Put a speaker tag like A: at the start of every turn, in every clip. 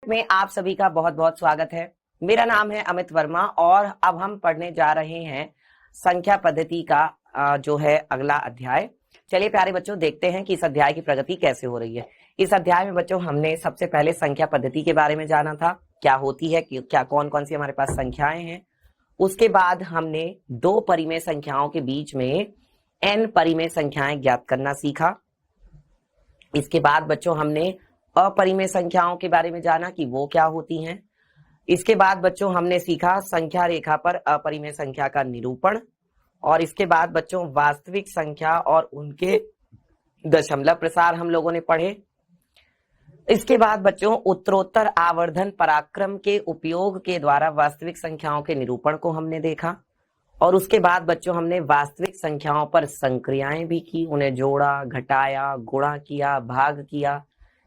A: में आप सभी का बहुत बहुत स्वागत है। मेरा नाम है अमित वर्मा और अब हम पढ़ने जा रहे हैं संख्या पद्धति का जो है अगला अध्याय। चलिए प्यारे बच्चों, देखते हैं कि इस अध्याय की प्रगति कैसे हो रही है। इस अध्याय में बच्चों हमने सबसे पहले संख्या पद्धति के बारे में जाना था, क्या होती है, क्या कौन कौन सी हमारे पास संख्याएं हैं। उसके बाद हमने दो परिमेय संख्याओं के बीच में n परिमेय संख्याएं ज्ञात करना सीखा। इसके बाद बच्चों हमने अपरिमेय संख्याओं के बारे में जाना कि वो क्या होती हैं। इसके बाद बच्चों हमने सीखा संख्या रेखा पर अपरिमेय संख्या का निरूपण, और इसके बाद बच्चों वास्तविक संख्या और उनके दशमलव प्रसार हम लोगों ने पढ़े। इसके बाद बच्चों उत्तरोत्तर आवर्धन पराक्रम के उपयोग के द्वारा वास्तविक संख्याओं के निरूपण को हमने देखा, और उसके बाद बच्चों हमने वास्तविक संख्याओं पर संक्रियाएं भी की, उन्हें जोड़ा, घटाया, गुणा किया, भाग किया,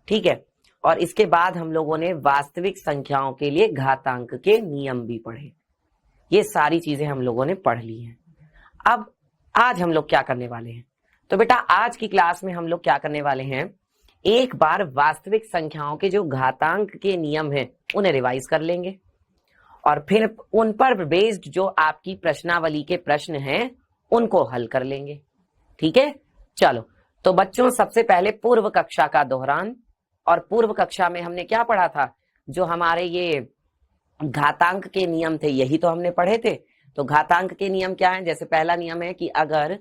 A: ठीक है। और इसके बाद हम लोगों ने वास्तविक संख्याओं के लिए घातांक के नियम भी पढ़े। ये सारी चीजें हम लोगों ने पढ़ ली हैं। अब आज हम लोग क्या करने वाले हैं, तो बेटा आज की क्लास में हम लोग क्या करने वाले हैं, एक बार वास्तविक संख्याओं के जो घातांक के नियम हैं उन्हें रिवाइज कर लेंगे, और फिर उन पर बेस्ड जो आपकी प्रश्नावली के प्रश्न हैं उनको हल कर लेंगे, ठीक है। चलो तो बच्चों सबसे पहले पूर्व कक्षा का दोहरान। और पूर्व कक्षा में हमने क्या पढ़ा था, जो हमारे ये घातांक के नियम थे यही तो हमने पढ़े थे। तो घातांक के नियम क्या है, जैसे पहला नियम है कि अगर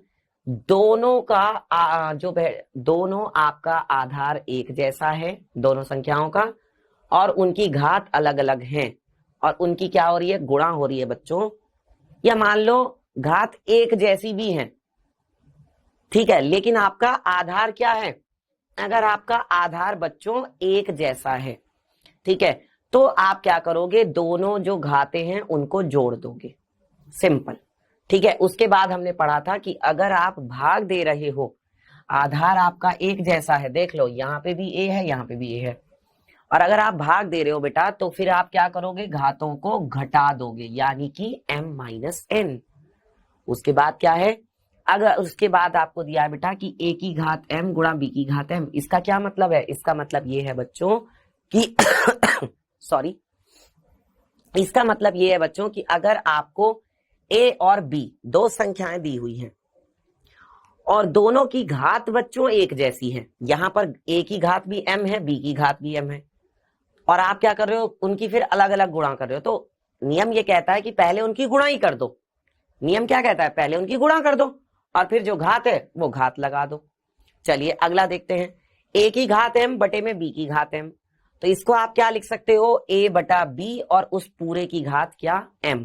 A: दोनों का दोनों आपका आधार एक जैसा है, दोनों संख्याओं का, और उनकी घात अलग अलग हैं, और उनकी क्या हो रही है, गुणा हो रही है बच्चों, या मान लो घात एक जैसी भी है, ठीक है, लेकिन आपका आधार क्या है, अगर आपका आधार बच्चों एक जैसा है, ठीक है, तो आप क्या करोगे, दोनों जो घाते हैं उनको जोड़ दोगे, सिंपल, ठीक है। उसके बाद हमने पढ़ा था कि अगर आप भाग दे रहे हो, आधार आपका एक जैसा है, देख लो यहाँ पे भी ए है, यहाँ पे भी ए है, और अगर आप भाग दे रहे हो बेटा तो फिर आप क्या करोगे, घातों को घटा दोगे, यानी कि m-n। उसके बाद क्या है, अगर उसके बाद आपको दिया है बेटा कि a की घात m गुणा b की घात m। इसका क्या मतलब है, इसका मतलब ये है बच्चों कि सॉरी, इसका मतलब ये है बच्चों कि अगर आपको a और b दो संख्याएं दी हुई हैं और दोनों की घात बच्चों एक जैसी है, यहां पर a की घात भी m है, b की घात भी m है, और आप क्या कर रहे हो, उनकी फिर अलग अलग गुणा कर रहे हो, तो नियम ये कहता है कि पहले उनकी गुणा ही कर दो। नियम क्या कहता है, पहले उनकी गुणा कर दो और फिर जो घात है वो घात लगा दो। चलिए अगला देखते हैं, a की घात m बटे में b की घात m, तो इसको आप क्या लिख सकते हो, a बटा b और उस पूरे की घात क्या, m।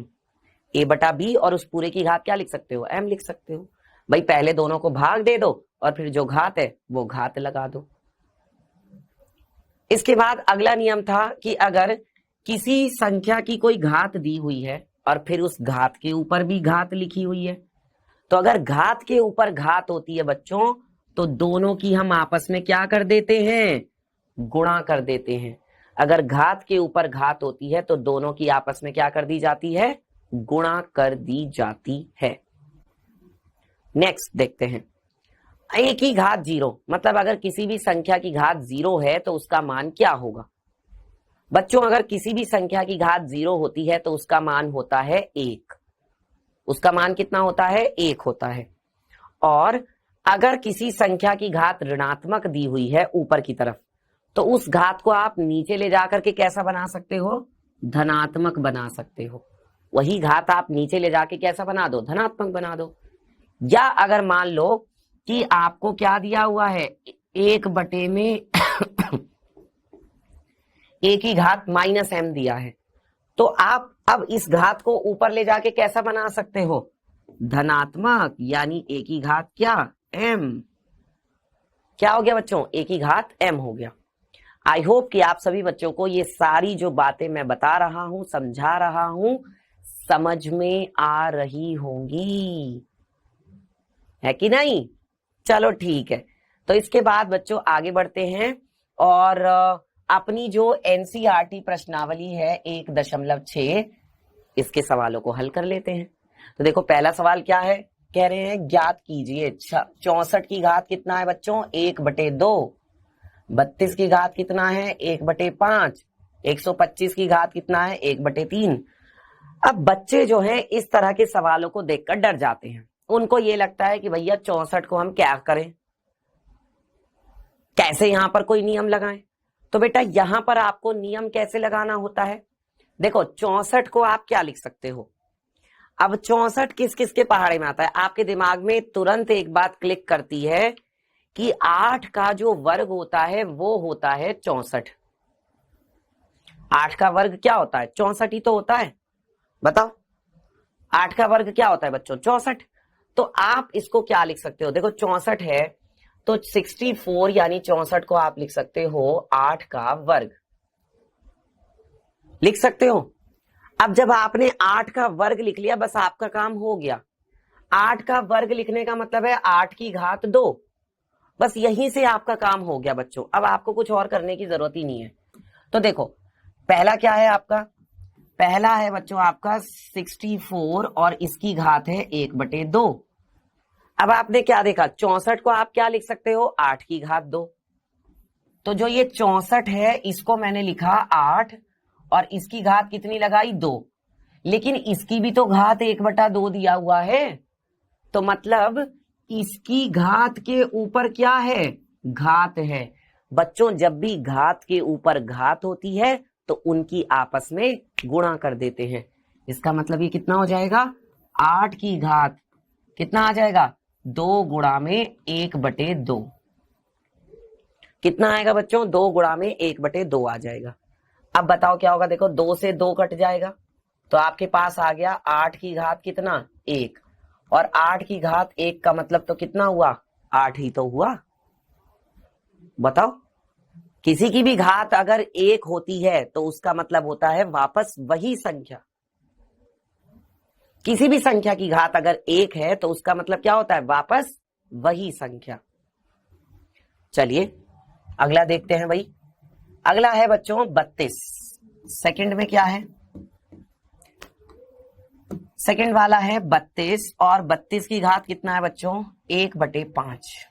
A: a बटा b और उस पूरे की घात क्या लिख सकते हो, m लिख सकते हो। भाई पहले दोनों को भाग दे दो और फिर जो घात है वो घात लगा दो। इसके बाद अगला नियम था कि अगर किसी संख्या की कोई घात दी हुई है और फिर उस घात के ऊपर भी घात लिखी हुई है, तो अगर घात के ऊपर घात होती है बच्चों तो दोनों की हम आपस में क्या कर देते हैं, गुणा कर देते हैं। अगर घात के ऊपर घात होती है तो दोनों की आपस में क्या कर दी जाती है, गुणा कर दी जाती है। नेक्स्ट देखते हैं, a की घात 0, मतलब अगर किसी भी संख्या की घात 0 है तो उसका मान क्या होगा। बच्चों अगर किसी भी संख्या की घात 0 होती है तो उसका मान होता है 1। उसका मान कितना होता है, 1 होता है। और अगर किसी संख्या की घात ऋणात्मक दी हुई है ऊपर की तरफ, तो उस घात को आप नीचे ले जाकर के कैसा बना सकते हो, धनात्मक बना सकते हो। वही घात आप नीचे ले जाके कैसा बना दो, धनात्मक बना दो। या अगर मान लो कि आपको क्या दिया हुआ है, 1 बटे में a की घात -m दिया है, तो आप अब इस घात को ऊपर ले जाके कैसा बना सकते हो, धनात्मक, यानी a की घात क्या, m। क्या हो गया बच्चों, a की घात m हो गया। आई होप कि आप सभी बच्चों को ये सारी जो बातें मैं बता रहा हूं, समझा रहा हूं, समझ में आ रही होंगी, है कि नहीं। चलो ठीक है, तो इसके बाद बच्चों आगे बढ़ते हैं और अपनी जो एनसीईआरटी प्रश्नावली है 1.6 इसके सवालों को हल कर लेते हैं। तो देखो पहला सवाल क्या है, कह रहे हैं ज्ञात कीजिए 64 की घात कितना है बच्चों, 1/2। 32 की घात कितना है, 1/5। 125 की घात कितना है, 1/3। अब बच्चे जो है इस तरह के सवालों को देखकर डर जाते हैं। उनको ये लगता है कि भैया 64 को हम क्या करें, कैसे यहां पर कोई नियम लगाएं। तो बेटा यहां पर आपको नियम कैसे लगाना होता है, देखो 64 को आप क्या लिख सकते हो। अब 64 किस किस के पहाड़े में आता है, आपके दिमाग में तुरंत एक बात क्लिक करती है कि 8 का जो वर्ग होता है वो होता है 64। 8 का वर्ग क्या होता है, 64 ही तो होता है। बताओ 8 का वर्ग क्या होता है बच्चों, 64। तो आप इसको क्या लिख सकते हो, देखो 64 है तो 64 यानी 64 को आप लिख सकते हो 8 का वर्ग, लिख सकते हो। अब जब आपने 8 का वर्ग लिख लिया बस आपका काम हो गया। 8 का वर्ग लिखने का मतलब है 8 की घात 2, बस यहीं से आपका काम हो गया बच्चों। अब आपको कुछ और करने की जरूरत ही नहीं है। तो देखो पहला क्या है आपका, पहला है बच्चों आपका 64 और इसकी घात है 1/2। अब आपने क्या देखा, 64 को आप क्या लिख सकते हो, 8 की घात 2। तो जो ये 64 है इसको मैंने लिखा 8 और इसकी घात कितनी लगाई 2, लेकिन इसकी भी तो घात 1/2 दिया हुआ है। तो मतलब इसकी घात के ऊपर क्या है, घात है। बच्चों जब भी घात के ऊपर घात होती है तो उनकी आपस में गुणा कर देते हैं। इसका मतलब ये कितना हो जाएगा, 8 की घात कितना आ जाएगा, 2 गुणा में 1/2। कितना आएगा बच्चों, 2 गुणा में 1/2 आ जाएगा। अब बताओ क्या होगा, देखो 2 से 2 कट जाएगा तो आपके पास आ गया 8 की घात कितना, 1। और 8 की घात 1 का मतलब तो कितना हुआ, 8 ही तो हुआ। बताओ किसी की भी घात अगर 1 होती है तो उसका मतलब होता है वापस वही संख्या। किसी भी संख्या की घात अगर 1 है तो उसका मतलब क्या होता है, वापस वही संख्या। चलिए अगला देखते हैं भाई। अगला है बच्चों 32। सेकंड में क्या है, सेकंड वाला है 32 और 32 की घात कितना है बच्चों, 1/5।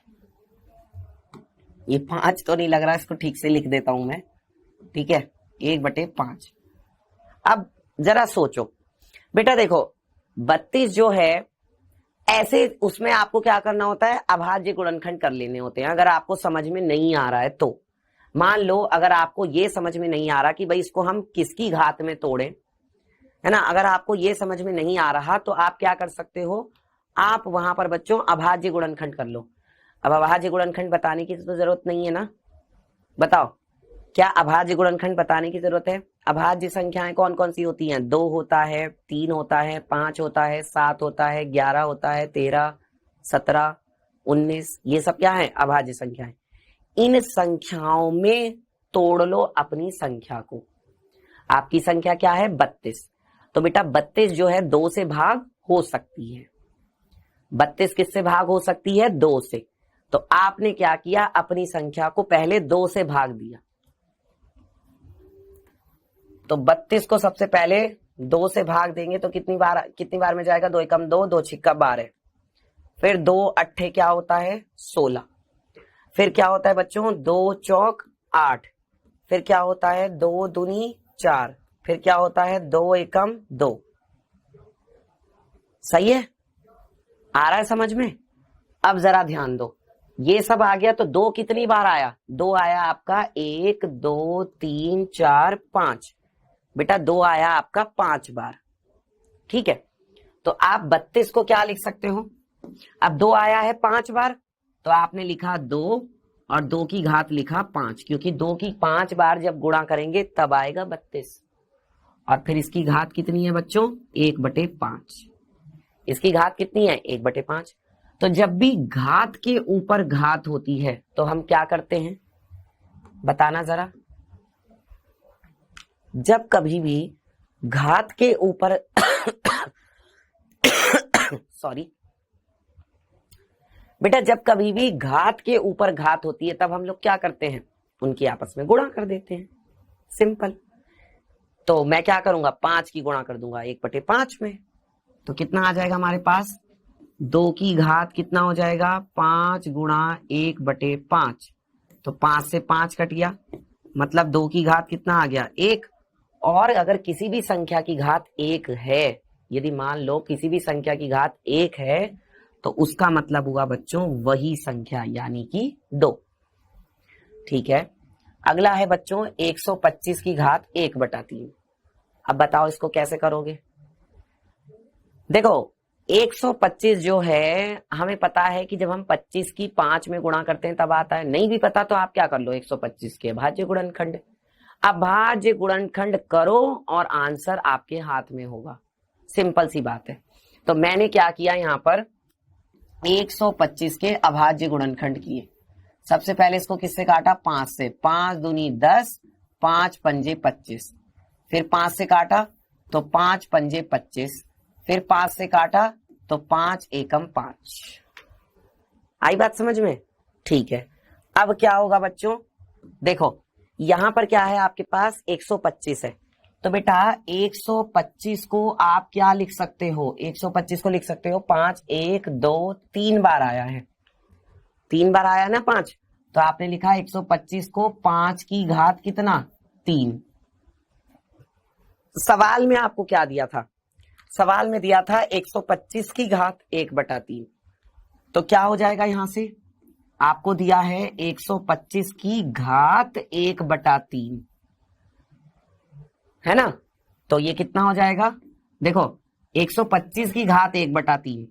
A: ये 5 तो नहीं लग रहा, इसको ठीक से लिख देता हूं मैं, ठीक है, 1/5। अब जरा सोचो बेटा, देखो 32 जो है ऐसे उसमें आपको क्या करना होता है, अभाज्य गुणनखंड कर लेने होते हैं। अगर आपको समझ में नहीं आ रहा है तो मान लो, अगर आपको ये समझ में नहीं आ रहा कि भाई इसको हम किसकी घात में तोड़ें, है ना, अगर आपको ये समझ में नहीं आ रहा तो आप क्या कर सकते हो, आप वहां पर बच्चों अभाज्य गुणनखंड कर लो। अब अभाज्य गुणनखंड बताने की तो जरूरत नहीं है ना, बताओ क्या अभाज्य गुणनखंड बताने की जरूरत है। अभाज्य संख्याएं कौन कौन सी होती हैं, 2 होता है, 3 होता है, 5 होता है, 7 होता है, 11 होता है, 13, 17, 19, ये सब क्या है, अभाज्य संख्याएं। इन संख्याओं में तोड़ लो अपनी संख्या को। आपकी संख्या क्या है, 32। तो बेटा 32 जो है 2 से भाग हो सकती है। 32 किससे भाग हो सकती है, 2 से। तो आपने क्या किया, अपनी संख्या को पहले 2 से भाग दिया। तो 32 को सबसे पहले 2 से भाग देंगे तो कितनी बार में जाएगा, 2 एकम 2, 2 छिक्का 12, फिर 2 अट्ठे क्या होता है 16, फिर क्या होता है बच्चों 2 चौक 8, फिर क्या होता है 2 दूनी 4, फिर क्या होता है 2 एकम 2। सही है, आ रहा है समझ में। अब जरा ध्यान दो, ये सब आ गया तो 2 कितनी बार आया, 2 आया आपका 1 2 3 4 5, बेटा 2 आया आपका 5 बार, ठीक है। तो आप 32 को क्या लिख सकते हो, अब 2 आया है 5 बार तो आपने लिखा 2 और 2 की घात लिखा 5, क्योंकि 2 की 5 बार जब गुणा करेंगे तब आएगा 32। और फिर इसकी घात कितनी है बच्चों, 1/5। इसकी घात कितनी है, 1/5। तो जब भी घात के ऊपर घात होती है तो हम क्या करते हैं, बताना जरा। जब कभी भी घात के ऊपर सॉरी बेटा, जब कभी भी घात के ऊपर घात होती है तब हम लोग क्या करते हैं, उनकी आपस में गुणा कर देते हैं, सिंपल। तो मैं क्या करूंगा, 5 की गुणा कर दूंगा 1/5 में, तो कितना आ जाएगा हमारे पास, 2 की घात कितना हो जाएगा, 5 गुणा 1/5। तो 5 से 5 कट गया, मतलब 2 की घात कितना आ गया 1। और अगर किसी भी संख्या की घात 1 है, यदि मान लो किसी भी संख्या की घात 1 है, तो उसका मतलब हुआ बच्चों वही संख्या यानी कि 2। ठीक है, अगला है बच्चों 125 की घात 1/3। अब बताओ इसको कैसे करोगे। देखो 125 जो है हमें पता है कि जब हम 25 की 5 में गुणा करते हैं तब आता है। नहीं भी पता तो आप क्या कर लो 125 के अभाज्य गुणनखंड। अभाज्य गुणनखंड करो और आंसर आपके हाथ में होगा। सिंपल सी बात है। तो मैंने क्या किया यहाँ पर 125 के अभाज्य गुणनखंड किए। सबसे पहले इसको किससे काटा 5 से। 5 दूनी 10, 5 पंजे 25। फिर 5 से काटा तो 5 पंजे 25। फिर 5 से काटा तो 5 एकम 5। आई बात समझ में। ठीक है, अब क्या होगा बच्चों, देखो यहां पर क्या है आपके पास 125 है। तो बेटा 125 को आप क्या लिख सकते हो, 125 को लिख सकते हो 5 1 2 3 बार आया है, 3 बार आया ना 5। तो आपने लिखा 125 को 5 की घात कितना 3। सवाल में आपको क्या दिया था, सवाल में दिया था 125 की घात 1/3। तो क्या हो जाएगा यहां से, आपको दिया है 125 की घात 1/3, है ना। तो ये कितना हो जाएगा, देखो 125 की घात 1/3।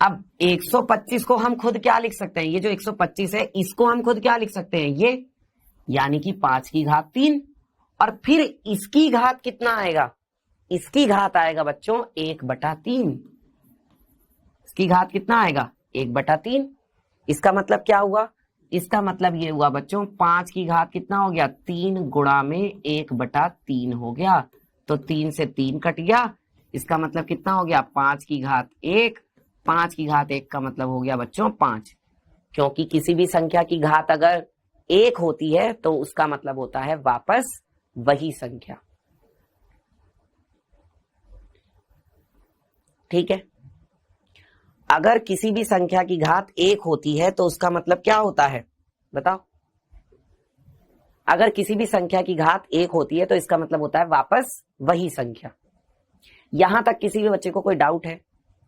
A: अब 125 को हम खुद क्या लिख सकते हैं, ये जो 125 है इसको हम खुद क्या लिख सकते हैं, ये यानी कि 5 की घात 3। और फिर इसकी घात कितना आएगा, इसकी घात आएगा बच्चों 1/3। इसकी घात कितना आएगा 1/3। इसका मतलब क्या हुआ, इसका मतलब ये हुआ बच्चों 5 की घात कितना हो गया 3 गुणा में 1/3 हो गया। तो 3 से 3 कट गया, इसका मतलब कितना हो गया 5 की घात 1। 5 की घात 1 का मतलब हो गया बच्चों 5, क्योंकि किसी भी संख्या की घात अगर 1 होती है तो उसका मतलब होता है वापस वही संख्या। ठीक है, अगर किसी भी संख्या की घात 1 होती है तो उसका मतलब क्या होता है बताओ। अगर किसी भी संख्या की घात 1 होती है तो इसका मतलब होता है वापस वही संख्या। यहां तक किसी भी बच्चे को कोई डाउट है,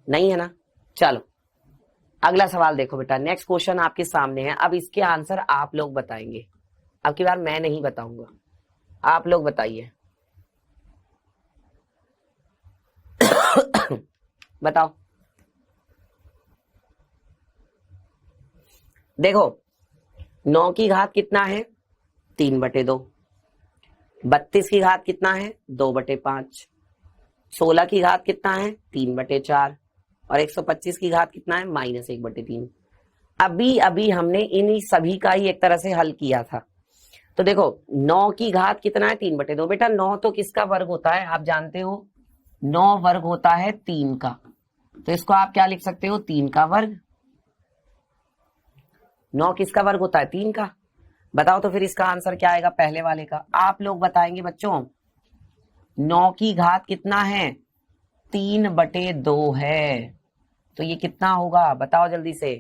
A: नहीं है ना। चलो अगला सवाल देखो बेटा, नेक्स्ट क्वेश्चन आपके सामने है। अब इसके आंसर आप लोग बताएंगे, अब की बार मैं नहीं बताऊंगा, आप लोग बताइए। बताओ, देखो 9 की घात कितना है 3/2, 32 की घात कितना है 2/5, 16 की घात कितना है 3/4 और 125 की घात कितना है -1/3। अभी अभी हमने इन सभी का ही एक तरह से हल किया था। तो देखो 9 की घात कितना है 3/2। बेटा 9 तो किसका वर्ग होता है आप जानते हो, 9 वर्ग होता है 3 का। तो इसको आप क्या लिख सकते हो 3 का वर्ग। 9 किसका वर्ग होता है 3 का। बताओ तो फिर इसका आंसर क्या आएगा पहले वाले का, आप लोग बताएंगे बच्चों। 9 की घात कितना है 3/2 है, तो ये कितना होगा बताओ जल्दी से।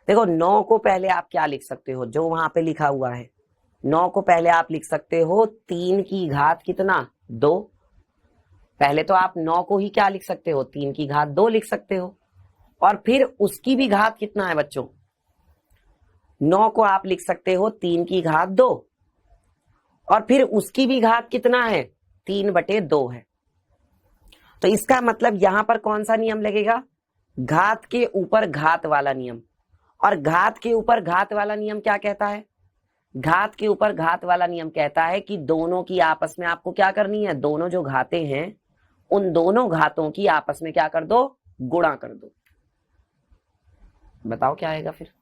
A: देखो 9 को पहले आप क्या लिख सकते हो, जो वहां पे लिखा हुआ है 9 को पहले आप लिख सकते हो 3 की घात कितना 2। पहले तो आप 9 को ही क्या लिख सकते हो 3 की घात 2 लिख सकते हो। और फिर उसकी भी घात कितना है बच्चों, 9 को आप लिख सकते हो 3 की घात 2 और फिर उसकी भी घात कितना है 3/2 है। तो इसका मतलब यहां पर कौन सा नियम लगेगा, घात के ऊपर घात वाला नियम। और घात के ऊपर घात वाला नियम क्या कहता है, घात के ऊपर घात वाला नियम कहता है कि दोनों की आपस में आपको क्या करनी है, दोनों जो घातें हैं उन दोनों घातों की आपस में क्या कर दो गुणा कर दो। बताओ क्या आएगा फिर,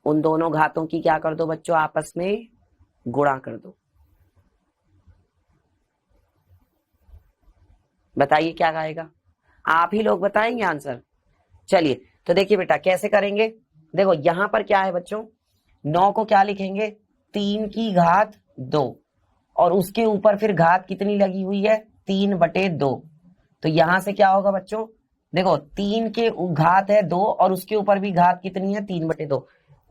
A: उन दोनों घातों की क्या कर दो बच्चों आपस में गुणा कर दो। बताइए क्या आएगा, आप ही लोग बताएंगे आंसर। चलिए तो देखिए बेटा कैसे करेंगे। देखो यहां पर क्या है बच्चों, 9 को क्या लिखेंगे 3 की घात 2 और उसके ऊपर फिर घात कितनी लगी हुई है 3/2। तो यहां से क्या होगा बच्चों देखो 3 के घात है 2 और उसके ऊपर भी घात कितनी है 3/2।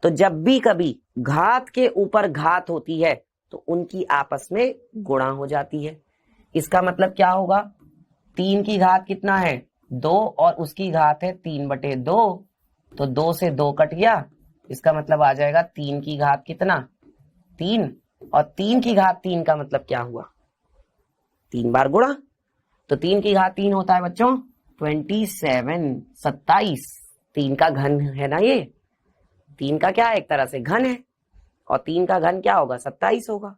A: तो जब भी कभी घात के ऊपर घात होती है तो उनकी आपस में गुणा हो जाती है। इसका मतलब क्या होगा, 3 की घात कितना है 2 और उसकी घात है 3/2, तो 2 से 2 कट गया। इसका मतलब आ जाएगा 3 की घात कितना 3, और 3 की घात 3 का मतलब क्या हुआ 3 बार गुणा। तो 3 की घात 3 होता है बच्चों 27, 27। 3 का घन है ना, ये 3 का क्या है एक तरह से घन है, और 3 का घन क्या होगा 27 होगा,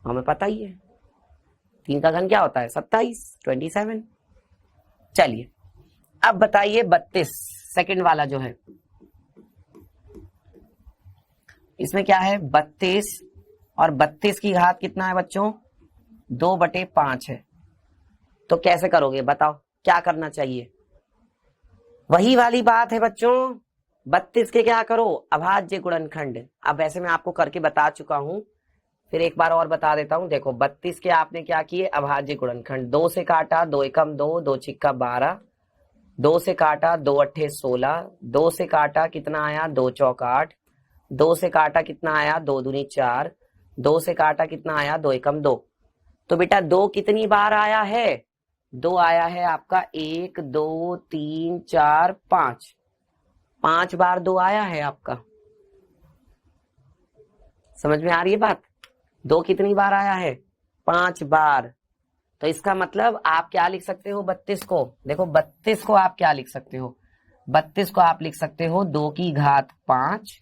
A: हमें पता ही है 3 का घन क्या होता है 27, 27। चलिए अब बताइए 32 सेकंड वाला जो है, इसमें क्या है 32, और 32 की घात कितना है बच्चों 2/5 है। तो कैसे करोगे बताओ, क्या करना चाहिए, वही वाली बात है बच्चों, 32 के क्या करो अभाज्य गुणनखंड। अब वैसे मैं आपको करके बता चुका हूं, फिर एक बार और बता देता हूं। देखो 32 के आपने क्या किए अभाज्य गुणनखंड, 2 से काटा 2 एकम 2, 2 छिक्का 12, 2 से काटा 2 अट्ठे 16, 2 से काटा कितना आया 2 चौक 8, 2 से काटा कितना आया 2 दूनी 4, 2 से काटा कितना आया 2 एकम 2। तो बेटा 2 कितनी बार आया है 2 आया है आपका 1 2 3 4 5, 5 बार 2 आया है आपका। समझ में आ रही है बात, 2 कितनी बार आया है 5 बार। तो इसका मतलब आप क्या लिख सकते हो 32 को, देखो 32 को आप क्या लिख सकते हो, 32 को आप लिख सकते हो 2 की घात 5,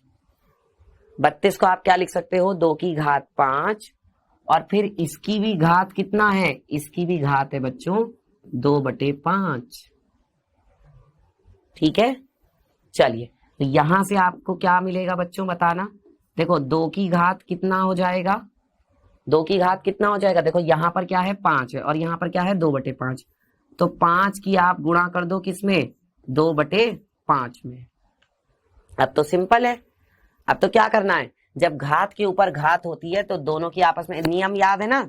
A: 32 को आप क्या लिख सकते हो 2 की घात 5, और फिर इसकी भी घात कितना है, इसकी भी घात है बच्चों 2/5। ठीक है, चलिए तो यहां से आपको क्या मिलेगा बच्चों बताना। देखो 2 की घात कितना हो जाएगा, 2 की घात कितना हो जाएगा, देखो यहां पर क्या है 5 है और यहां पर क्या है 2/5, तो 5 की आप गुणा कर दो किसमें 2/5 में। अब तो सिंपल है, अब तो क्या करना है, जब घात के ऊपर घात होती है तो दोनों की आपस में नियम याद है ना,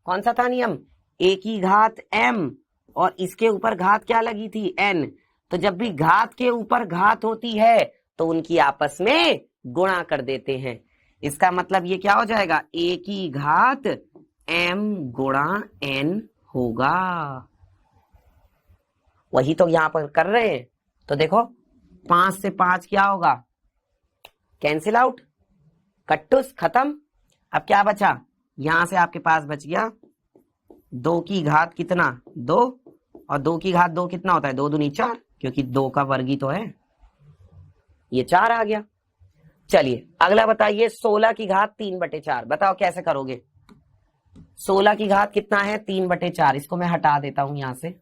A: कौन सा था नियम, a की घात m और इसके ऊपर घात क्या लगी थी n। तो जब भी घात के ऊपर घात होती है तो उनकी आपस में गुणा कर देते हैं। इसका मतलब ये क्या हो जाएगा a की घात m गुणा n होगा, वही तो यहां पर कर रहे हैं। तो देखो 5 से 5 क्या होगा कैंसिल आउट, कट्टुस खत्म। अब क्या बचा, यहां से आपके पास बच गया 2 की घात कितना 2, और 2 की घात 2 कितना होता है 2 दूनी 4, क्योंकि 2 का वर्ग ही तो है, ये 4 आ गया। चलिए अगला बताइए 16 की घात 3/4, बताओ कैसे करोगे। 16 की घात कितना है 3/4, इसको मैं हटा देता हूं यहां से।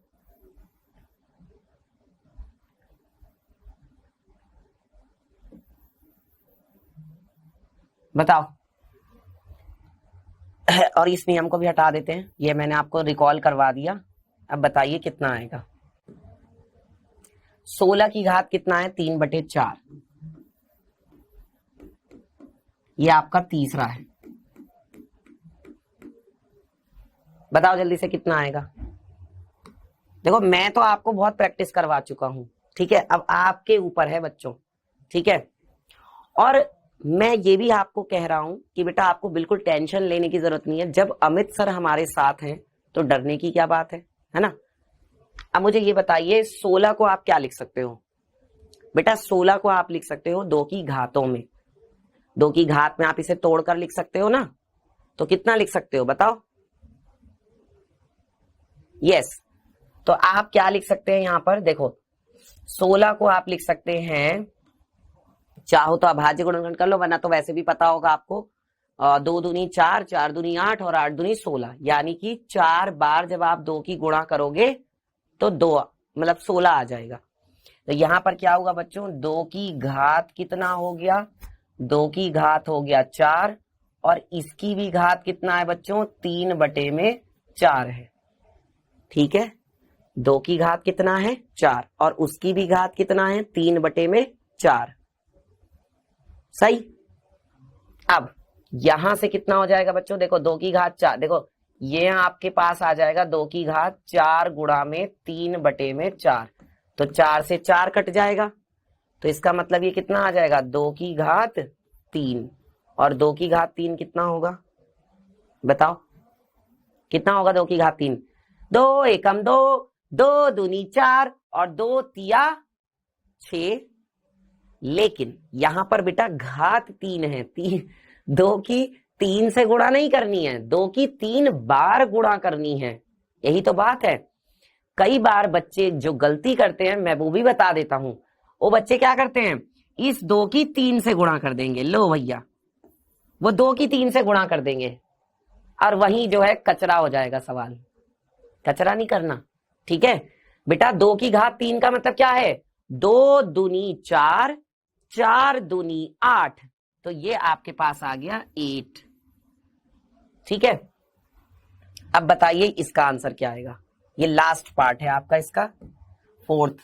A: बताओ और इस नियम को भी हटा देते हैं, ये मैंने आपको रिकॉल करवा दिया। अब बताइए कितना आएगा, 16 की घात कितना है 3/4, ये आपका तीसरा है, बताओ जल्दी से कितना आएगा। देखो मैं तो आपको बहुत प्रैक्टिस करवा चुका हूं, ठीक है, अब आपके ऊपर है बच्चों, ठीक है। और मैं ये भी आपको कह रहा हूं कि बेटा आपको बिल्कुल टेंशन लेने की जरूरत नहीं है, जब अमित सर हमारे साथ हैं तो डरने की क्या बात है ना। अब मुझे ये बताइए 16 को आप क्या लिख सकते हो बेटा, 16 को आप लिख सकते हो 2 की घातों में, 2 की घात में आप इसे तोड़कर लिख सकते हो ना, तो कितना लिख सकते हो बताओ। यस, तो आप क्या लिख सकते हैं यहां पर, देखो 16 को आप लिख सकते हैं, चाहो तो अभाज्य गुणनखंड कर लो, वरना तो वैसे भी पता होगा आपको 2 दूनी 4, 4 दूनी 8 और 8 दूनी 16, यानी कि 4 बार जब आप 2 की गुणा करोगे तो 2 मतलब 16 आ जाएगा। तो यहां पर क्या होगा बच्चों 2 की घात कितना हो गया, 2 की घात हो गया 4, और इसकी भी घात कितना है बच्चों 3/4 है, ठीक है। 2 की घात कितना है 4 और उसकी भी घात कितना है 3/4, सही। अब यहां से कितना हो जाएगा बच्चों, देखो 2 की घात 4, देखो ये आपके पास आ जाएगा 2 की घात 4 गुणा में 3/4, तो 4 से 4 कट जाएगा, तो इसका मतलब ये कितना आ जाएगा, 2 की घात 3। और 2 की घात 3 कितना होगा, बताओ कितना होगा 2 की घात 3? 2 एकम 2, 2 दूनी 4 और 2 तिया 6। लेकिन यहां पर बेटा घात 3 है, 2 की 3 से गुणा नहीं करनी है, 2 की 3 बार गुणा करनी है। यही तो बात है। कई बार बच्चे जो गलती करते हैं, मैं वो भी बता देता हूं। वो बच्चे क्या करते हैं, इस 2 की 3 से गुणा कर देंगे, लो भैया वो 2 की 3 से गुणा कर देंगे, और वहीं जो है कचरा हो जाएगा सवाल। कचरा नहीं करना, ठीक है बेटा। 2 की घात 3 का मतलब क्या है, 2 दूनी 4, 4 दूनी 8, तो ये आपके पास आ गया 8। ठीक है, अब बताइए इसका आंसर क्या आएगा। ये लास्ट पार्ट है आपका इसका, 4th।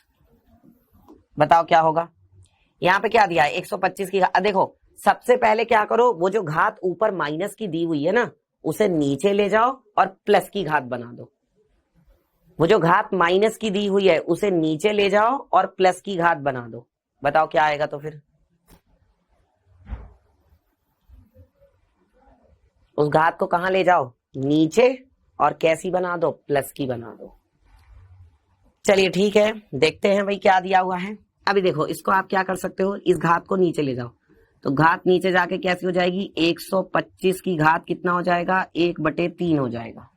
A: बताओ क्या होगा। यहां पे क्या दिया है, 125 की घात। देखो सबसे पहले क्या करो, वो जो घात ऊपर माइनस की दी हुई है ना, उसे नीचे ले जाओ और प्लस की घात बना दो। वो जो घात माइनस की दी हुई है उसे नीचे ले जाओ और प्लस की घात बना दो। बताओ क्या आएगा। तो फिर उस घात को कहां ले जाओ, नीचे, और कैसी बना दो, प्लस की बना दो। चलिए ठीक है, देखते हैं भाई क्या दिया हुआ है। अभी देखो इसको आप क्या कर सकते हो, इस घात को नीचे ले जाओ, तो घात नीचे जाके कैसी हो जाएगी, 125 की घात कितना हो जाएगा, 1/3 हो जाएगा।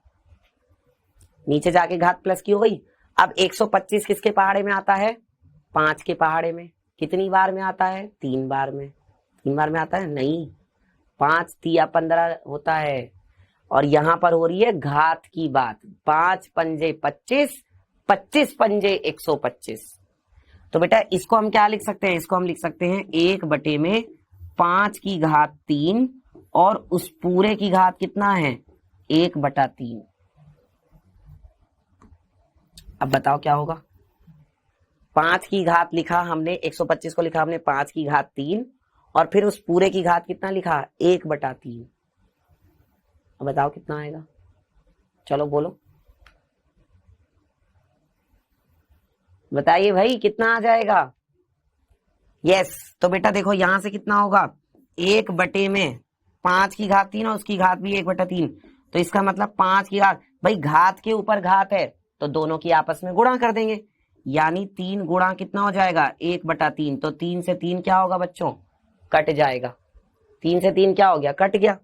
A: नीचे जाके घात प्लस की हो गई। अब 125 किसके पहाड़े में आता है, 5 के पहाड़े में। कितनी बार में आता है, 3 बार में। 3 बार में आता है नहीं, 5 तिया 15 होता है। और यहां पर हो रही है घात की बात, 5 पंजे 25, 25 पंजे 125। तो बेटा इसको हम क्या लिख सकते हैं, इसको हम लिख सकते हैं 1/5 की घात 3, और उस पूरे की घात कितना है, 1/3। अब बताओ क्या होगा। 5 की घात लिखा हमने, 125 को लिखा हमने 5 की घात 3, और फिर उस पूरे की घात कितना लिखा, 1/3। अब बताओ कितना आएगा, चलो बोलो बताइए भाई कितना आ जाएगा। यस, तो बेटा देखो यहां से कितना होगा, 1/5 की घात 3 और उसकी घात भी 1/3, तो इसका मतलब 5 की घात, भाई घात के ऊपर घात है तो दोनों की आपस में गुणा कर देंगे, यानी 3 गुणा कितना हो जाएगा, 1/3। तो 3 से 3 क्या होगा बच्चों, कट जाएगा। 3 से 3 क्या हो गया, कट गया।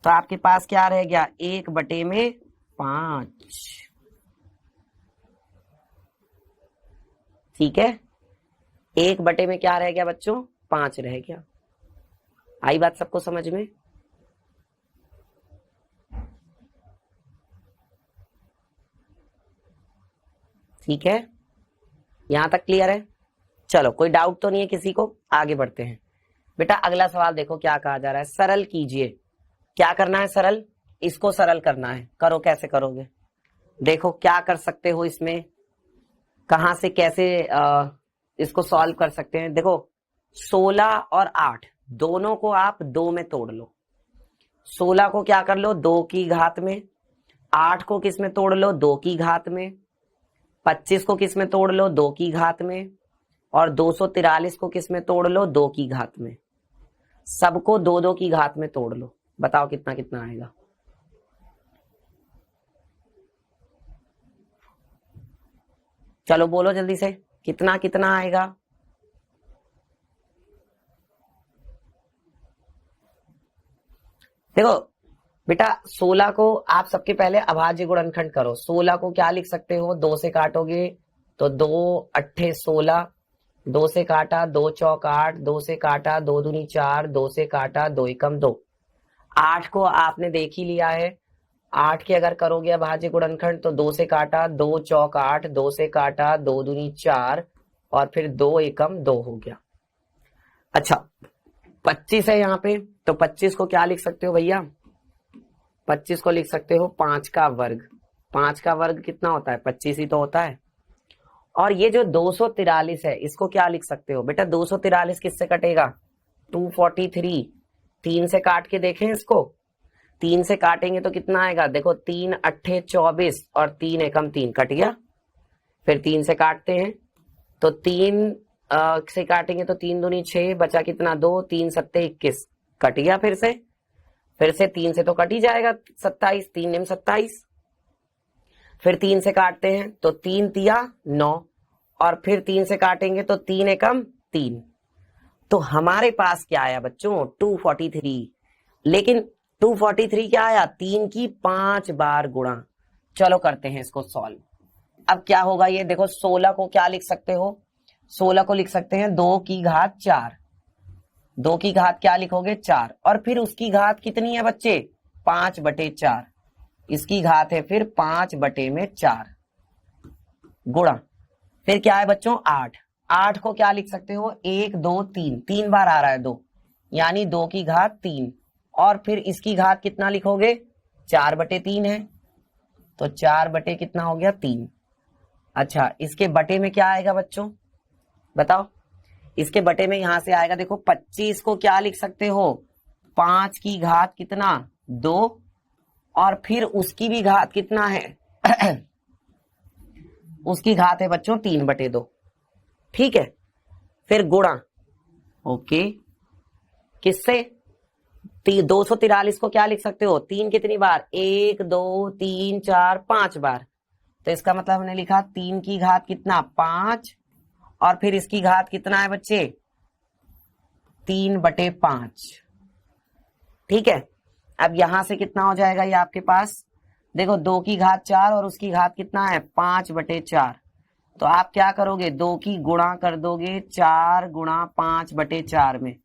A: तो आपके पास क्या रह गया, 1/5। ठीक है, 1 में क्या रह गया बच्चों, 5 रह गया। आई बात सबको समझ में। ठीक है, यहां तक क्लियर है। चलो कोई डाउट तो नहीं है किसी को, आगे बढ़ते हैं। बेटा अगला सवाल देखो क्या कहा जा रहा है, सरल कीजिए। क्या करना है, सरल, इसको सरल करना है। करो, कैसे करोगे, देखो क्या कर सकते हो इसमें, कहां से कैसे इसको सॉल्व कर सकते हैं। देखो 16 और 8 दोनों को आप 2 में तोड़ लो। 16 को क्या कर लो, 2 की घात में। 8 को किस में तोड़ लो, 2 की घात में। 25 को किस में तोड़ लो, 2 की घात में। और 243 को किस में तोड़ लो, 2 की घात में। सबको 2-2 की घात में तोड़ लो। बताओ कितना कितना आएगा। चलो बोलो जल्दी से, कितना कितना आएगा। देखो बेटा 16 को आप सबके पहले अभाज्य गुणनखंड करो। 16 को क्या लिख सकते हो, 2 से काटोगे तो 2 अट्ठे 16, 2 से काटा 2 चौक 8, 2 से काटा 2 दूनी 4, 2 से काटा 2 एकम 2। 8 को आपने देख ही लिया है, 8 के अगर करोगे अभाज्य गुणनखंड तो 2 से काटा 2 चौक 8, 2 से काटा 2 दूनी 4, और फिर 2 एकम 2 हो गया। अच्छा 25 है यहाँ पे, तो 25 को क्या लिख सकते हो भैया, 25 को लिख सकते हो 5 का वर्ग। 5 का वर्ग कितना होता है, 25 ही तो होता है। और ये जो 243 है इसको क्या लिख सकते हो बेटा, 243 किससे कटेगा, 243। 3 से काट के देखें इसको, 3 से काटेंगे तो कितना आएगा, देखो 3 अट्ठे 24 और 3 एकम 3 कट गया। फिर 3 से काटते हैं तो 3 से काटेंगे तो 3 दूनी 6, बचा कितना 2, 3 सत्ते 21, कट गया। फिर से 3 से तो कट ही जाएगा 27, 3 निम 27। फिर 3 से काटते हैं तो 3 तिया 9, और फिर 3 से काटेंगे तो 3 एकम 3। तो हमारे पास क्या आया बच्चों 243। लेकिन 243 क्या आया 3 की 5 बार गुणा। चलो करते हैं इसको सॉल्व। अब क्या होगा ये देखो, 16 को क्या लिख सकते हो, 16 को लिख सकते हैं 2 की घात 4। 2 की घात क्या लिखोगे 4, और फिर उसकी घात कितनी है बच्चे 5/4। इसकी घात है फिर 5/4 गुणा, फिर क्या है बच्चों 8। 8 को क्या लिख सकते हो 1 2 3, 3 बार आ रहा है 2, यानी 2 की घात 3, और फिर इसकी घात कितना लिखोगे 4/3 है, तो 4 बटे कितना हो गया 3। अच्छा, इसके बटे में क्या आएगा बच्चों बताओ, इसके बटे में यहां से आएगा देखो 25 को क्या लिख सकते हो 5 की घात कितना 2, और फिर उसकी भी घात कितना है उसकी घात है बच्चों 3/2। ठीक है, फिर गुणा, ओके, किससे 243 को क्या लिख सकते हो 3 कितनी बार 1 2 3 4 5 बार, तो इसका मतलब हमने लिखा 3 की घात कितना 5, और फिर इसकी घात कितना है बच्चे 3/5। ठीक है, अब यहां से कितना हो जाएगा ये आपके पास, देखो 2 की घात 4 और उसकी घात कितना है 5/4, तो आप क्या करोगे 2 की गुणा कर दोगे 4 गुणा 5/4 में।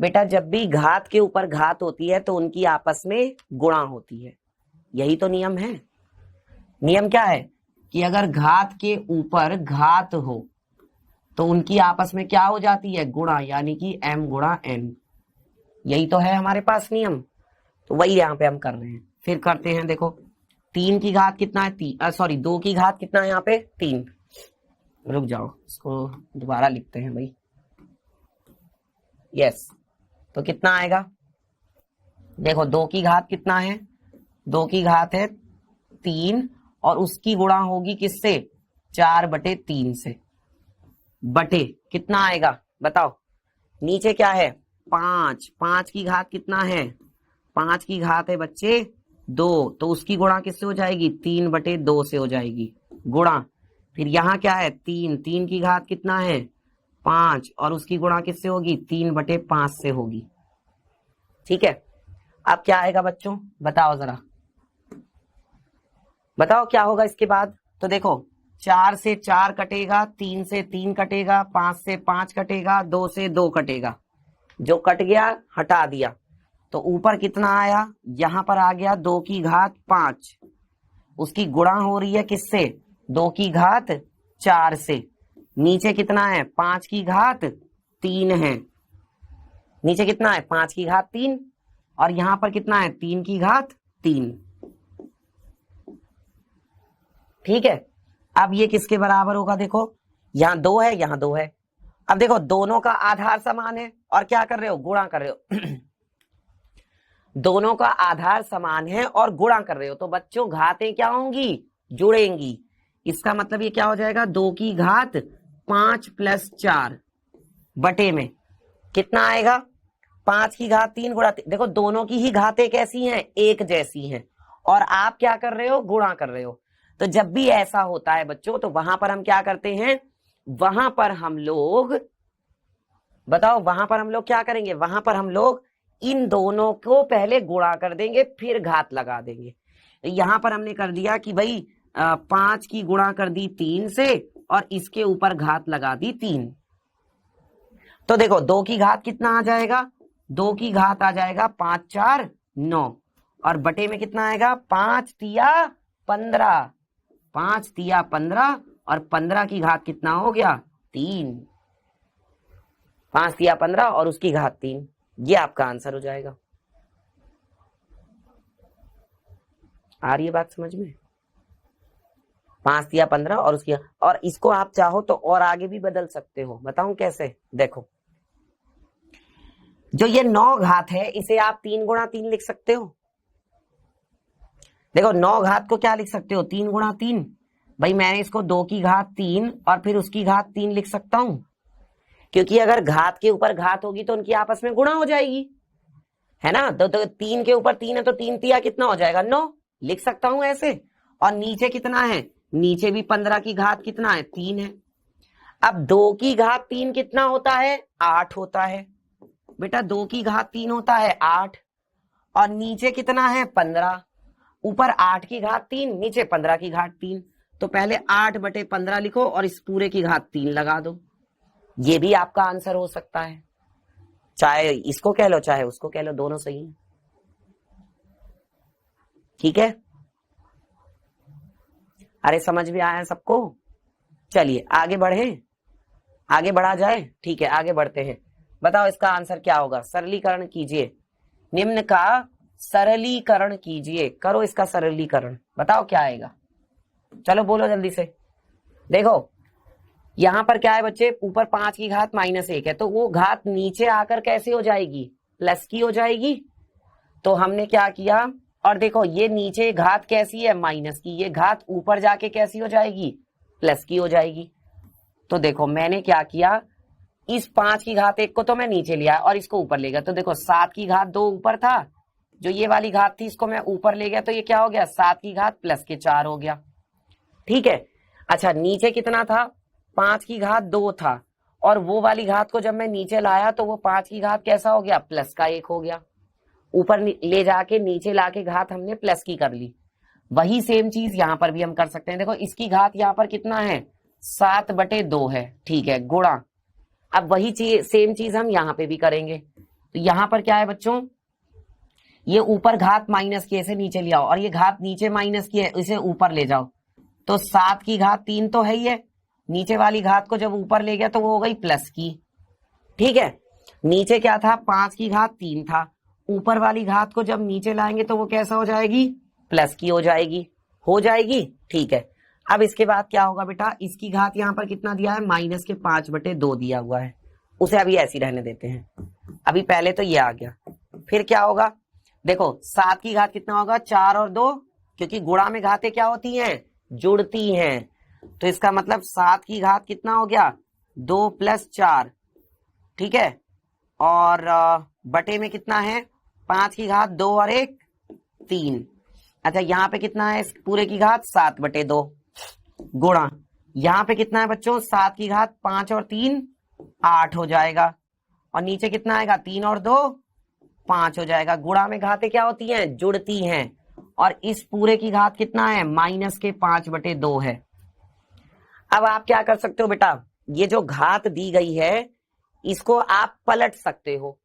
A: बेटा जब भी घात के ऊपर घात होती है तो उनकी आपस में गुणा होती है, यही तो नियम है। नियम क्या है कि अगर घात के ऊपर घात हो तो उनकी आपस में क्या हो जाती है गुणा, यानी कि m गुणा n, यही तो है हमारे पास नियम, तो वही यहाँ पे हम कर रहे हैं। फिर करते हैं देखो 3 की घात कितना है 2 की घात कितना है यहाँ पे 3, रुक जाओ इसको दोबारा लिखते हैं भाई, यस, तो कितना आएगा देखो 2 की घात कितना है 2 की घात है 3, और उसकी गुणा होगी किससे 4/3 से, बटे कितना आएगा बताओ, नीचे क्या है 5, 5 की घात कितना है 5 की घात है बच्चे 2, तो उसकी गुणा किससे हो जाएगी 3/2 से हो जाएगी गुणा, फिर यहाँ क्या है 3, 3 की घात कितना है 5, और उसकी गुणा किससे होगी 3/5 से होगी। ठीक है, अब क्या आएगा बच्चों बताओ जरा, बताओ क्या होगा इसके बाद। तो देखो 4 से 4 कटेगा, 3 से 3 कटेगा, 5 से 5 कटेगा, 2 से 2 कटेगा, जो कट गया हटा दिया, तो ऊपर कितना आया यहां पर आ गया 2 की घात 5, उसकी गुणा हो रही है किससे 2 की घात 4 से, नीचे कितना है 5 की घात 3 है, नीचे कितना है 5 की घात 3, और यहां पर कितना है 3 की घात 3। ठीक है, अब ये किसके बराबर होगा देखो, यहां 2 है यहां 2 है, अब देखो दोनों का आधार समान है और क्या कर रहे हो गुणा कर रहे हो दोनों का आधार समान है और गुणा कर रहे हो, तो बच्चों घातें क्या होंगी जुड़ेंगी, इसका मतलब ये क्या हो जाएगा 2 की घात 5 + 4 बटे में कितना आएगा 5 की घात 3 गुणा 3, देखो दोनों की ही घातें कैसी हैं एक जैसी हैं, और आप क्या कर रहे हो गुणा कर रहे हो। तो जब भी ऐसा होता है बच्चों तो वहां पर हम क्या करते हैं, वहां पर हम लोग बताओ वहां पर हम लोग क्या करेंगे, वहां पर हम लोग इन दोनों को पहले गुणा कर देंगे फिर घात लगा देंगे। यहां पर हमने कर दिया कि भाई 5 की गुणा कर दी 3 से और इसके ऊपर घात लगा दी 3, तो देखो 2 की घात कितना आ जाएगा 2 की घात आ जाएगा 5 4 9, और बटे में कितना आएगा 5 तिया 15, 5 तिया 15, और 15 की घात कितना हो गया 3, 5 तिया 15 और उसकी घात 3, ये आपका आंसर हो जाएगा। आ रही है बात समझ में, 5 तिया 15 और उसकी, और इसको आप चाहो तो और आगे भी बदल सकते हो, बताऊं कैसे, देखो जो ये 9 घात है इसे आप 3 गुणा 3 लिख सकते हो, देखो 9 घात को क्या लिख सकते हो 3 गुणा 3, भाई मैंने इसको 2 की घात 3 और फिर उसकी घात 3 लिख सकता हूं, क्योंकि अगर घात के ऊपर घात होगी तो उनकी आपस में गुणा हो जाएगी, है ना। तो 3 के ऊपर 3 है तो 3 तिया कितना हो जाएगा 9, लिख सकता हूं ऐसे। और नीचे कितना है, नीचे भी 15 की घात कितना है 3 है। अब 2 की घात 3 कितना होता है 8 होता है बेटा, 2 की घात 3 होता है 8, और नीचे कितना है 15, ऊपर 8 की घात 3 नीचे 15 की घात 3, तो पहले 8/15 लिखो और इस पूरे की घात 3 लगा दो। ये भी आपका आंसर हो सकता है, चाहे इसको कह लो चाहे उसको कह लो, दोनों सही है। ठीक है, अरे समझ में आया सबको। चलिए आगे बढ़े, आगे बढ़ा जाए। ठीक है आगे बढ़ते हैं। बताओ इसका आंसर क्या होगा, सरलीकरण कीजिए, निम्न का सरलीकरण कीजिए, करो इसका सरलीकरण, बताओ क्या आएगा। चलो बोलो जल्दी से। देखो यहां पर क्या है बच्चे, ऊपर 5 की घात -1 है, तो वो घात नीचे आकर कैसे हो जाएगी, प्लस की हो जाएगी। तो हमने क्या किया, और देखो ये नीचे घात कैसी है माइनस की, ये घात ऊपर जाके कैसी हो जाएगी, प्लस की हो जाएगी। तो देखो मैंने क्या किया, इस 5 की घात 1 को तो मैं नीचे लिया और इसको ऊपर ले गया। तो देखो 7 की घात 2 ऊपर था, जो ये वाली घात थी इसको मैं ऊपर ले गया, तो ये क्या हो गया 7 की घात +4 हो गया। ठीक है, अच्छा नीचे कितना था, 5 की घात 2 था, और वो वाली घात को जब मैं नीचे लाया तो वो 5 की घात कैसा हो गया, +1 हो गया। ऊपर ले जाके नीचे लाके घात हमने प्लस की कर ली। वही सेम चीज यहां पर भी हम कर सकते हैं। देखो इसकी घात यहां पर कितना है 7/2 है, ठीक है, गुणा। अब वही सेम चीज हम यहाँ पे भी करेंगे। तो यहाँ पर क्या है बच्चों, ये ऊपर घात माइनस की इसे नीचे ले आओ, और ये घात नीचे माइनस की है इसे ऊपर ले जाओ। तो 7 की घात 3 तो है ही है, नीचे वाली घात को जब ऊपर ले गया तो वो हो गई प्लस की। ठीक है, नीचे क्या था 5 की घात 3 था, ऊपर वाली घात को जब नीचे लाएंगे तो वो कैसा हो जाएगी, प्लस की हो जाएगी, हो जाएगी। ठीक है, अब इसके बाद क्या होगा बेटा, इसकी घात यहाँ पर कितना दिया है -5/2 दिया हुआ है, उसे अभी ऐसी रहने देते हैं। अभी पहले तो ये आ गया, फिर क्या होगा, देखो 7 की घात कितना होगा 4 और 2, क्योंकि गुणा में घातें क्या होती हैं, जुड़ती हैं। तो इसका मतलब 7 की घात कितना हो गया 2 + 4, ठीक है, और बटे में कितना है 5 की घात 2 और 1 3। अच्छा यहाँ पे कितना है पूरे की घात 7/2 गुणा, यहाँ पे कितना है बच्चों 7 की घात 5 और 3 8 हो जाएगा, और नीचे कितना आएगा 3 और 2 5 हो जाएगा। गुणा में घातें क्या होती हैं, जुड़ती हैं, और इस पूरे की घात कितना है -5/2 है। अब आप क्या कर सकते हो बेटा, ये जो घात दी गई है इसको आप पलट सकते हो।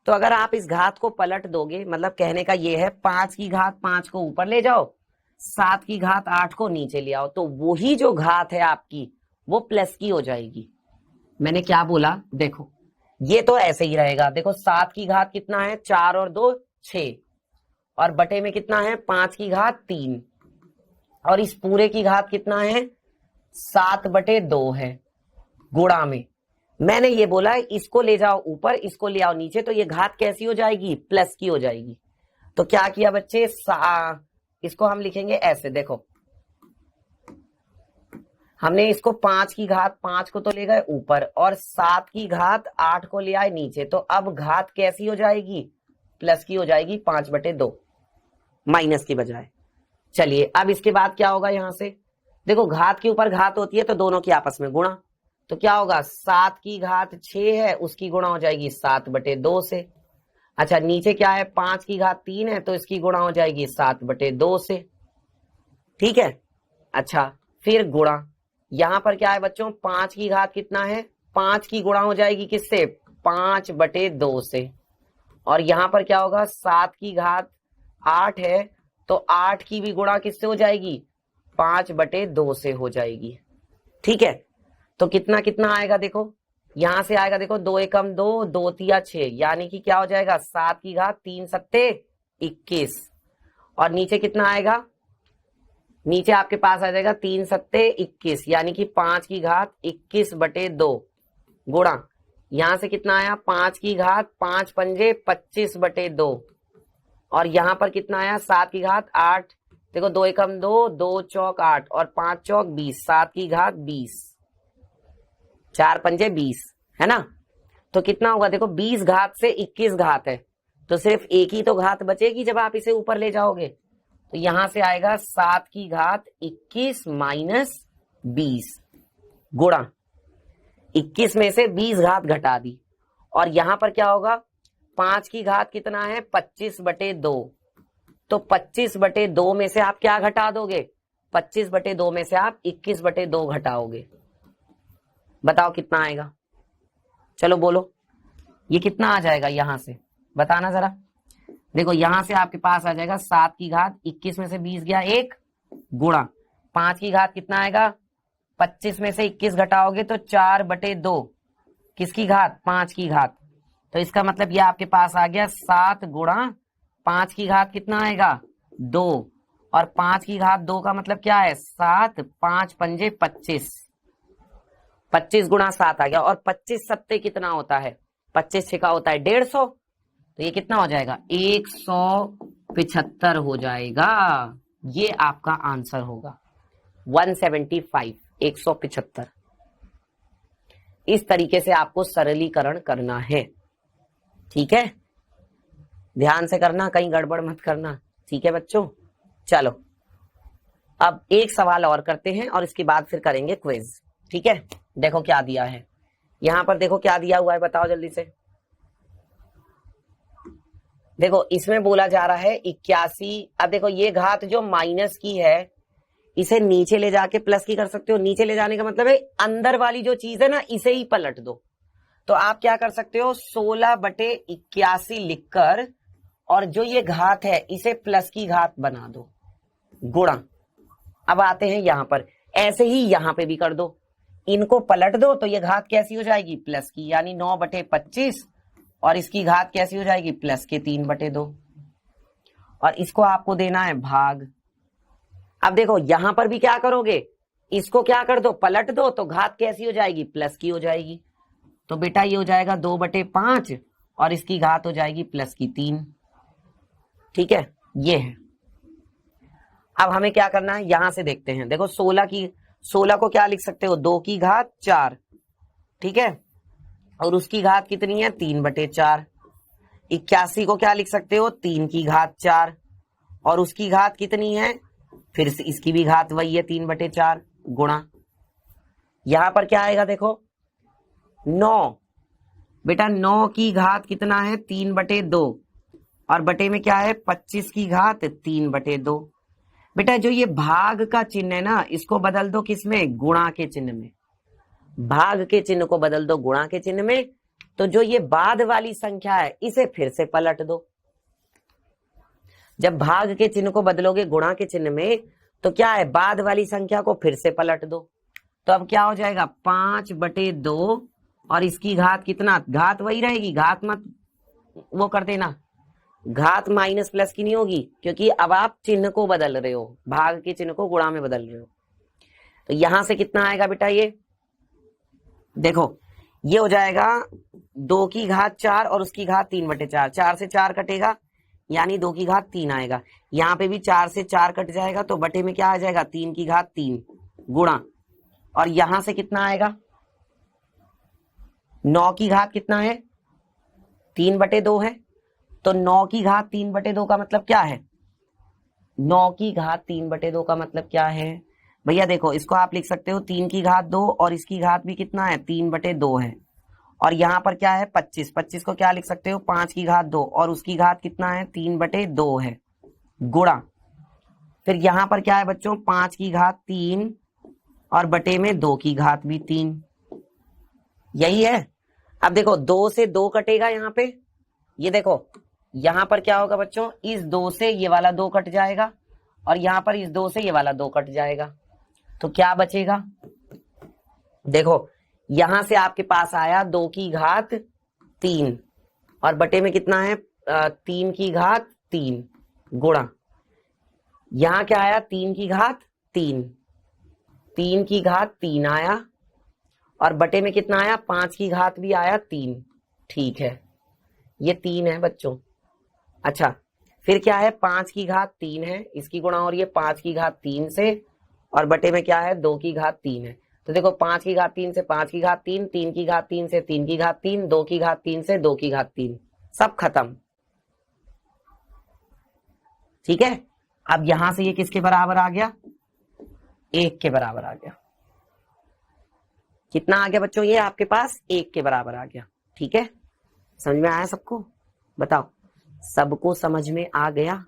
A: तो अगर आप इस घात को पलट दोगे, मतलब कहने का ये है 5 की घात 5 को ऊपर ले जाओ, 7 की घात 8 को नीचे ले आओ, तो वही जो घात है आपकी वो प्लस की हो जाएगी। मैंने क्या बोला, देखो ये तो ऐसे ही रहेगा। देखो 7 की घात कितना है 4 और 2 6, और बटे में कितना है 5 की घात 3, और इस पूरे की घात कितना है 7/2 है गुणा में। मैंने ये बोला इसको ले जाओ ऊपर, इसको ले आओ नीचे, तो ये घात कैसी हो जाएगी, प्लस की हो जाएगी। तो क्या किया बच्चे, इसको हम लिखेंगे ऐसे, देखो हमने इसको 5 की घात 5 को तो ले गए ऊपर, और 7 की घात 8 को ले आए नीचे, तो अब घात कैसी हो जाएगी, प्लस की हो जाएगी 5/2 माइनस की बजाय। चलिए अब इसके बाद क्या होगा, यहां से देखो घात के ऊपर घात होती है तो दोनों की आपस में गुणा, तो क्या होगा 7 की घात 6 है उसकी गुणा हो जाएगी 7/2 से। अच्छा नीचे क्या है 5 की घात 3 है तो इसकी गुणा हो जाएगी 7/2 से, ठीक है। अच्छा फिर गुणा, यहां पर क्या है बच्चों 5 की घात कितना है 5 की गुणा हो जाएगी किससे 5/2 से, और यहां पर क्या होगा 7 की घात 8 है तो 8 की भी गुणा किससे हो जाएगी 5/2 से हो जाएगी, ठीक है। तो कितना कितना आएगा, देखो यहां से आएगा, देखो 2 एकम 2 2 तिया 6, यानी कि क्या हो जाएगा 7 की घात 3 सत्ते 21, और नीचे कितना आएगा, नीचे आपके पास आ जाएगा 3 सत्ते 21, यानी कि 5 की घात 21/2 गुणा, यहां से कितना आया 5 की घात 5 पंजे 25/2, और यहां पर कितना आया 7 की घात 8 देखो 2 एकम 2, 2 चौक 8 और 5 चौक 20, 7 की घात 20, 4 पंजे 20, है ना। तो कितना होगा देखो, 20 घात से 21 घात है, तो सिर्फ एक ही तो घात बचेगी जब आप इसे ऊपर ले जाओगे। तो यहां से आएगा 7 की घात 21 माइनस 20 गुणा 21 में से 20 घात घटा दी, और यहां पर क्या होगा, 5 की घात कितना है 25/2, तो 25/2 में से आप क्या घटा दोगे, 25/2 में से आप 21/2 घटाओगे। बताओ कितना आएगा, चलो बोलो, ये कितना आ जाएगा यहां से, बताना जरा। देखो यहां से आपके पास आ जाएगा 7 की घात 21 में से 20 गया 1 गुणा 5 की घात कितना आएगा, 25 में से 21 घटाओगे तो 4/2, किसकी घात 5 की घात। तो इसका मतलब ये आपके पास आ गया 7 गुणा 5 की घात कितना आएगा 2, और 5 की घात 2 का मतलब क्या है 7, 5 पंजे 25, 25 गुणा 7 आ गया, और 25 सत्ते कितना होता है, 25 छिका होता है 150, तो ये कितना हो जाएगा 175 हो जाएगा। ये आपका आंसर होगा 175, 175। इस तरीके से आपको सरलीकरण करना है, ठीक है, ध्यान से करना, कहीं गड़बड़ मत करना, ठीक है बच्चों। चलो अब एक सवाल और करते हैं और इसके बाद फिर करेंगे क्विज, ठीक है। देखो क्या दिया है यहां पर, देखो क्या दिया हुआ है, बताओ जल्दी से। देखो इसमें बोला जा रहा है 81, अब देखो ये घात जो माइनस की है इसे नीचे ले जाके प्लस की कर सकते हो, नीचे ले जाने का मतलब है अंदर वाली जो चीज है ना इसे ही पलट दो। तो आप क्या कर सकते हो 16/81 लिखकर, और जो ये घात है इसे प्लस की घात बना दो गुणा। अब आते हैं यहां पर, ऐसे ही यहां पे भी कर दो, इनको पलट दो तो ये घात कैसी हो जाएगी प्लस की, यानी 9/25, और इसकी घात कैसी हो जाएगी प्लस के 3/2, और इसको आपको देना है भाग। अब देखो यहां पर भी क्या करोगे, इसको क्या कर दो पलट दो, तो घात कैसी हो जाएगी प्लस की हो जाएगी। तो बेटा ये हो जाएगा 2/5, और इसकी घात हो जाएगी प्लस की 3, ठीक है, ये है। अब हमें क्या करना है यहां से देखते हैं, देखो 16 को क्या लिख सकते हो 2 की घात 4, ठीक है, और उसकी घात कितनी है 3/4। 81 को क्या लिख सकते हो 3 की घात 4, और उसकी घात कितनी है, फिर से इसकी भी घात वही है 3/4 गुणा, यहां पर क्या आएगा देखो 9, बेटा 9 की घात कितना है 3/2, और बटे में क्या है 25 की घात 3/2। बेटा जो ये भाग का चिन्ह है ना इसको बदल दो किसमें, गुणा के चिन्ह में, भाग के चिन्ह को बदल दो गुणा के चिन्ह में। तो जो ये बाद वाली संख्या है इसे फिर से पलट दो, जब भाग के चिन्ह को बदलोगे गुणा के चिन्ह में तो क्या है बाद वाली संख्या को फिर से पलट दो। तो अब क्या हो जाएगा 5/2, और इसकी घात कितना, घात वही रहेगी, घात मत वो कर देना, घात माइनस प्लस की नहीं होगी, क्योंकि अब आप चिन्ह को बदल रहे हो, भाग के चिन्ह को गुणा में बदल रहे हो। तो यहां से कितना आएगा बेटा, ये देखो ये हो जाएगा 2 की घात 4 और उसकी घात 3/4, 4 से 4 कटेगा यानी 2 की घात 3 आएगा, यहाँ पे भी 4 से 4 कट जाएगा तो बटे में क्या आ जाएगा 3 की घात 3 गुणा, और यहां से कितना आएगा 9 की घात कितना है 3/2 है, तो 9 की घात 3/2 का मतलब क्या है, 9 की घात 3/2 का मतलब क्या है भैया, देखो इसको आप लिख सकते हो 3 की घात 2 और इसकी घात भी कितना है 3/2 है, और यहाँ पर क्या है 25, 25 को क्या लिख सकते हो 5 की घात 2 और उसकी घात कितना है 3/2 है गुणा, फिर यहाँ पर क्या है बच्चों 5 की घात 3 और बटे में 2 की घात भी 3, यही है। अब देखो 2 से 2 कटेगा यहाँ पे, ये देखो यहां पर क्या होगा बच्चों, इस 2 से ये वाला 2 कट जाएगा, और यहां पर इस 2 से ये वाला 2 कट जाएगा, तो क्या बचेगा, देखो यहां से आपके पास आया 2 की घात 3 और बटे में कितना है 3 की घात 3 गुणा, यहां क्या आया 3 की घात 3, 3 की घात 3 आया, और बटे में कितना आया 5 की घात भी आया 3, ठीक है, ये 3 है बच्चों। अच्छा फिर क्या है 5 की घात 3 है, इसकी गुणा हो रही है 5 की घात 3 से, और बटे में क्या है 2 की घात 3 है। तो देखो 5 की घात 3 से 5 की घात 3, 3 की घात 3 से 3 की घात 3, 2 की घात 3 से 2 की घात 3, सब खत्म। ठीक है, अब यहां से ये किसके बराबर आ गया, 1 के बराबर आ गया। कितना आ गया बच्चों, ये आपके पास 1 के बराबर आ गया। ठीक है, समझ में आया सबको, बताओ सबको समझ में आ गया?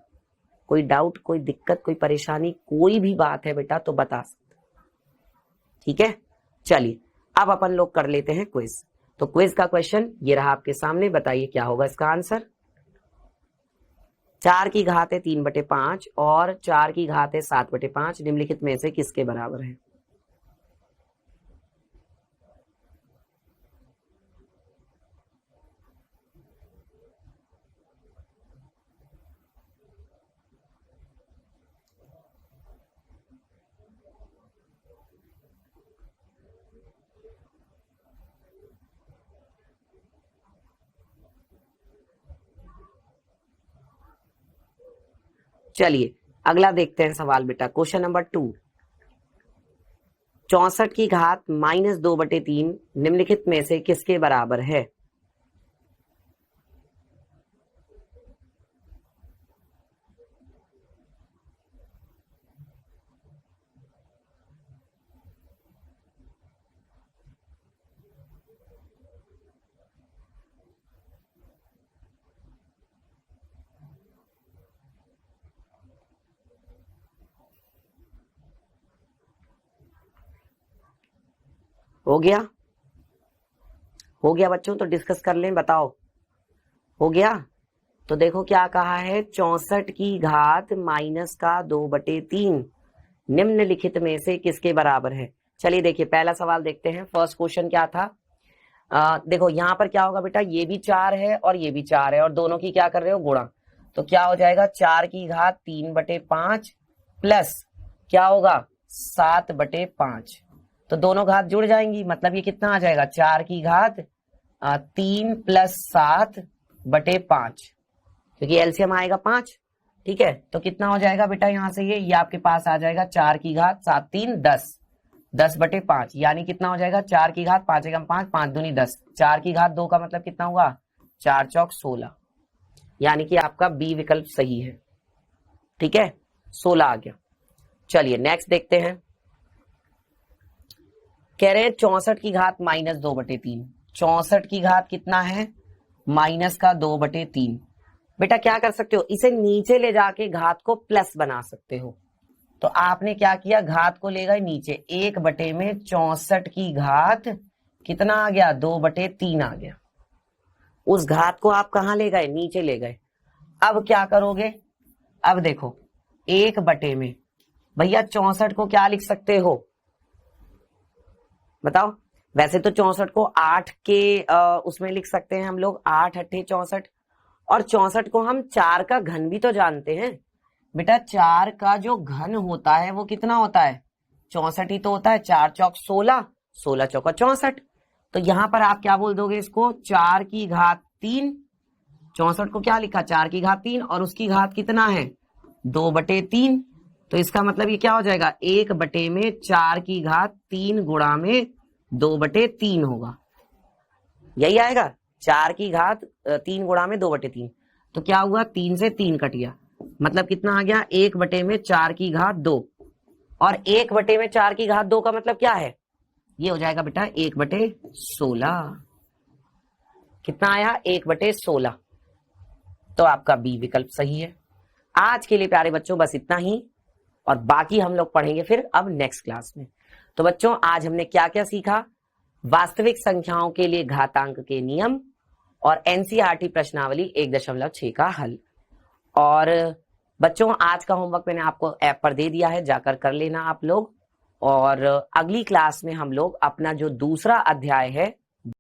A: कोई डाउट, कोई दिक्कत, कोई परेशानी, कोई भी बात है बेटा तो बता सकते। ठीक है, चलिए अब अपन लोग कर लेते हैं क्विज। तो क्विज का क्वेश्चन ये रहा आपके सामने, बताइए क्या होगा इसका आंसर। 4 की घात है 3/5 और 4 की घात है 7/5 निम्नलिखित में से किसके बराबर है। चलिए अगला देखते हैं सवाल बेटा, क्वेश्चन नंबर 2। 64 की घात -2/3 निम्नलिखित में से किसके बराबर है। हो गया, हो गया बच्चों, तो डिस्कस कर लें, बताओ हो गया। तो देखो क्या कहा है, 64 की घात -2/3 निम्नलिखित में से किसके बराबर है। चलिए देखिए पहला सवाल देखते हैं। फर्स्ट क्वेश्चन क्या था, देखो यहाँ पर क्या होगा बेटा, ये भी 4 है और ये भी 4 है और दोनों की क्या कर रहे हो गुणा। तो क्या हो जाएगा 4 की घात 3/5 प्लस क्या होगा 7/5, तो दोनों घात जुड़ जाएंगी, मतलब ये कितना आ जाएगा 4 की घात 3 + 7/5, क्योंकि एलसीएम आएगा 5। ठीक है, तो कितना हो जाएगा बेटा यहाँ से ये आपके पास आ जाएगा 4 की घात 7 3 10, 10/5, यानी कितना हो जाएगा 4 की घात 5 एकम 5, 5 दूनी 10, 4 की घात 2 का मतलब कितना हुआ 4 चौक 16, यानी कि आपका बी विकल्प सही है। ठीक है, 16 आ गया। चलिए नेक्स्ट देखते हैं, कह रहे हैं 64 की घात -2/3, 64 की घात कितना है -2/3। बेटा क्या कर सकते हो, इसे नीचे ले जाके घात को प्लस बना सकते हो। तो आपने क्या किया, घात को ले गए नीचे, 1/64 की घात कितना आ गया 2/3 आ गया। उस घात को आप कहां ले गए, नीचे ले गए। अब क्या करोगे, अब देखो 1 में भैया 64 को क्या लिख सकते हो बताओ। वैसे तो 64 को 8 के उसमें लिख सकते हैं हम लोग, 8 8 64, और 64 को हम 4 का घन भी तो जानते हैं बेटा। 4 का जो घन होता है वो कितना होता है 64 ही तो होता है, 4 चौक 16, 16 चौका 64। तो यहां पर आप क्या बोल दोगे इसको, 4 की घात 3, 64 को क्या लिखा 4 की घात 3 और उसकी घात कितना है 2/3। तो इसका मतलब ये क्या हो जाएगा 1/4 की घात 3 गुणा में 2/3 होगा, यही आएगा 4 की घात 3 गुणा में 2/3। तो क्या हुआ 3 से 3 कट गया, मतलब कितना आ गया 1/4 की घात 2, और 1/4 की घात 2 का मतलब क्या है, ये हो जाएगा बेटा 1/16। कितना आया 1/16, तो आपका बी विकल्प सही है। आज के लिए प्यारे बच्चों बस इतना ही, और बाकी हम लोग पढ़ेंगे फिर अब नेक्स्ट क्लास में। तो बच्चों आज हमने क्या क्या सीखा, वास्तविक संख्याओं के लिए घातांक के नियम और एनसीईआरटी प्रश्नावली 1.6 का हल। और बच्चों आज का होमवर्क मैंने आपको ऐप पर दे दिया है, जाकर कर लेना आप लोग। और अगली क्लास में हम लोग अपना जो दूसरा अध्याय है